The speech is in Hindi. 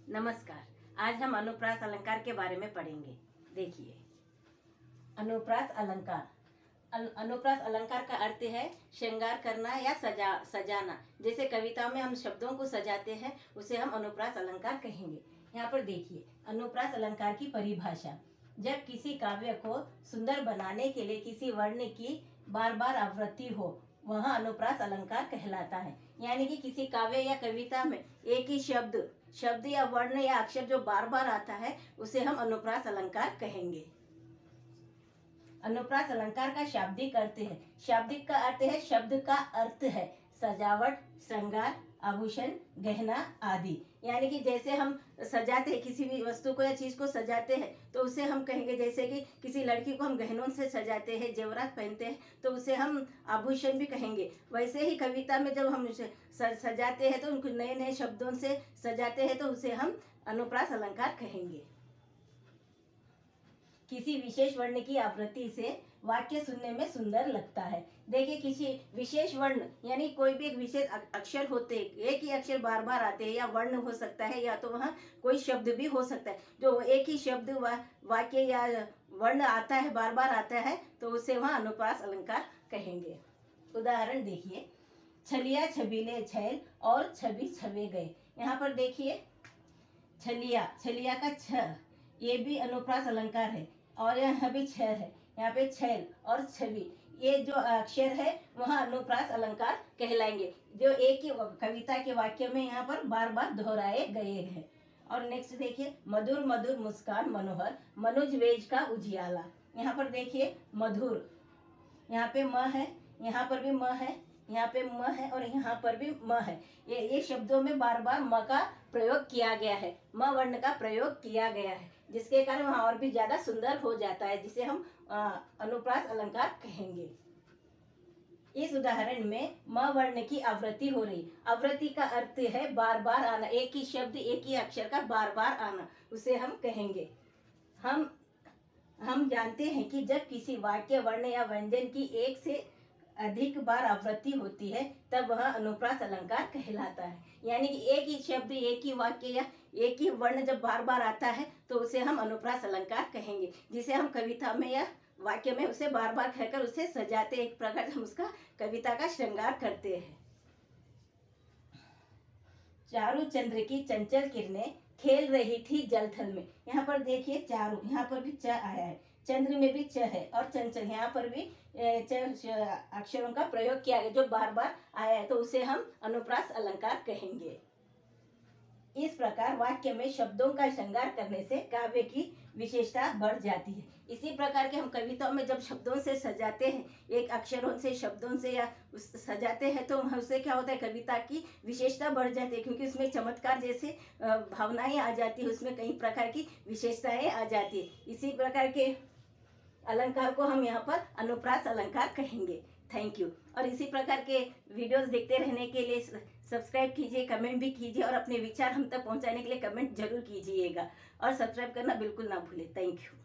नमस्कार। आज हम अनुप्रास अलंकार के बारे में पढ़ेंगे। देखिए, अनुप्रास अलंकार। अनुप्रास अलंकार का अर्थ है श्रृंगार करना या सजाना। जैसे कविताओं में हम शब्दों को सजाते हैं, उसे हम अनुप्रास अलंकार कहेंगे। यहाँ पर देखिए, अनुप्रास अलंकार की परिभाषा। जब किसी काव्य को सुंदर बनाने के लिए किसी वर्ण की बार बार आवृत्ति हो, वह अनुप्रास अलंकार कहलाता है। यानी कि किसी काव्य या कविता में एक ही शब्द या वर्ण या अक्षर जो बार बार आता है, उसे हम अनुप्रास अलंकार कहेंगे। अनुप्रास अलंकार का शाब्दिक अर्थ है। शाब्दिक का अर्थ है, शब्द का अर्थ है सजावट, श्रृंगार, आभूषण, गहना आदि। यानी कि जैसे हम सजाते हैं, किसी भी वस्तु को या चीज को सजाते हैं, तो उसे हम कहेंगे, जैसे कि किसी लड़की को हम गहनों से सजाते हैं, जेवरात पहनते हैं, तो उसे हम आभूषण भी कहेंगे। वैसे ही कविता में जब हम सजाते हैं, तो उनको नए नए शब्दों से सजाते हैं, तो उसे हम अनुप्रास अलंकार कहेंगे। किसी विशेष वर्ण की आवृत्ति से वाक्य सुनने में सुंदर लगता है। देखिए, किसी विशेष वर्ण यानी कोई भी एक विशेष अक्षर होते, एक ही अक्षर बार बार आते हैं, या वर्ण हो सकता है, या तो वहाँ कोई शब्द भी हो सकता है। जो एक ही शब्द वाक्य या वर्ण आता है, बार बार आता है, तो उसे वहाँ अनुप्रास अलंकार कहेंगे। उदाहरण देखिए, छलिया छबीले छैल और छवि छवे गए। यहाँ पर देखिए, छलिया का छ, ये भी अनुप्रास अलंकार है, और यहाँ भी छ है। यहाँ पे छैल और छवि, ये जो अक्षर है वहाँ अनुप्रास अलंकार कहलाएंगे, जो एक ही कविता के वाक्य में यहाँ पर बार बार दोहराए गए हैं। और नेक्स्ट देखिए, मधुर मधुर मुस्कान मनोहर, मनुज वेज का उजियाला। यहाँ पर देखिए, मधुर, यहाँ पे म है, यहाँ पर भी म है, यहाँ पे म है, और यहाँ पर भी म है। ये शब्दों में बार बार म का प्रयोग किया गया है, म वर्ण का प्रयोग किया गया है, जिसके कारण वहाँ और भी ज्यादा सुंदर हो जाता है, जिसे हम अनुप्रास अलंकार कहेंगे। इस उदाहरण में म वर्ण की आवृत्ति हो रही। आवृत्ति का अर्थ है बार बार आना, एक ही शब्द एक ही अक्षर का बार बार आना, उसे हम कहेंगे। हम जानते हैं कि जब किसी वाक्य, वर्ण या व्यंजन की एक से अधिक बार आवृत्ति होती है, तब वह अनुप्रास अलंकार कहलाता है। यानी कि एक ही शब्द, एक ही वाक्य या एक ही वर्ण जब बार बार आता है, तो उसे हम अनुप्रास अलंकार कहेंगे, जिसे हम कविता में या वाक्य में उसे बार बार कहकर उसे सजाते, एक प्रकार से हम उसका कविता का श्रृंगार करते हैं। चारू चंद्र की चंचल किरणें खेल रही थी जलथल में। यहाँ पर देखिए, चारू, यहाँ पर भी च आया है, चंद्र में भी च है, और चंचल यहाँ पर भी अक्षरों का प्रयोग किया गया, जो बार बार आया है, तो उसे हम अनुप्रास अलंकार कहेंगे। इस प्रकार वाक्य में शब्दों का श्रृंगार करने से काव्य की विशेषता बढ़ जाती है। इसी प्रकार के हम कविताओं में जब शब्दों से सजाते हैं, एक अक्षरों से, शब्दों से या सजाते हैं, तो उससे क्या होता है, कविता की विशेषता बढ़ जाती है, क्योंकि उसमें चमत्कार जैसे भावनाएं आ जाती है, उसमें कई प्रकार की विशेषताएं आ जाती है। इसी प्रकार के अलंकार को हम यहाँ पर अनुप्रास अलंकार कहेंगे। Thank you. और इसी प्रकार के वीडियोस देखते रहने के लिए सब्सक्राइब कीजिए, कमेंट भी कीजिए, और अपने विचार हम तक पहुंचाने के लिए कमेंट जरूर कीजिएगा, और सब्सक्राइब करना बिल्कुल ना भूलें। Thank you.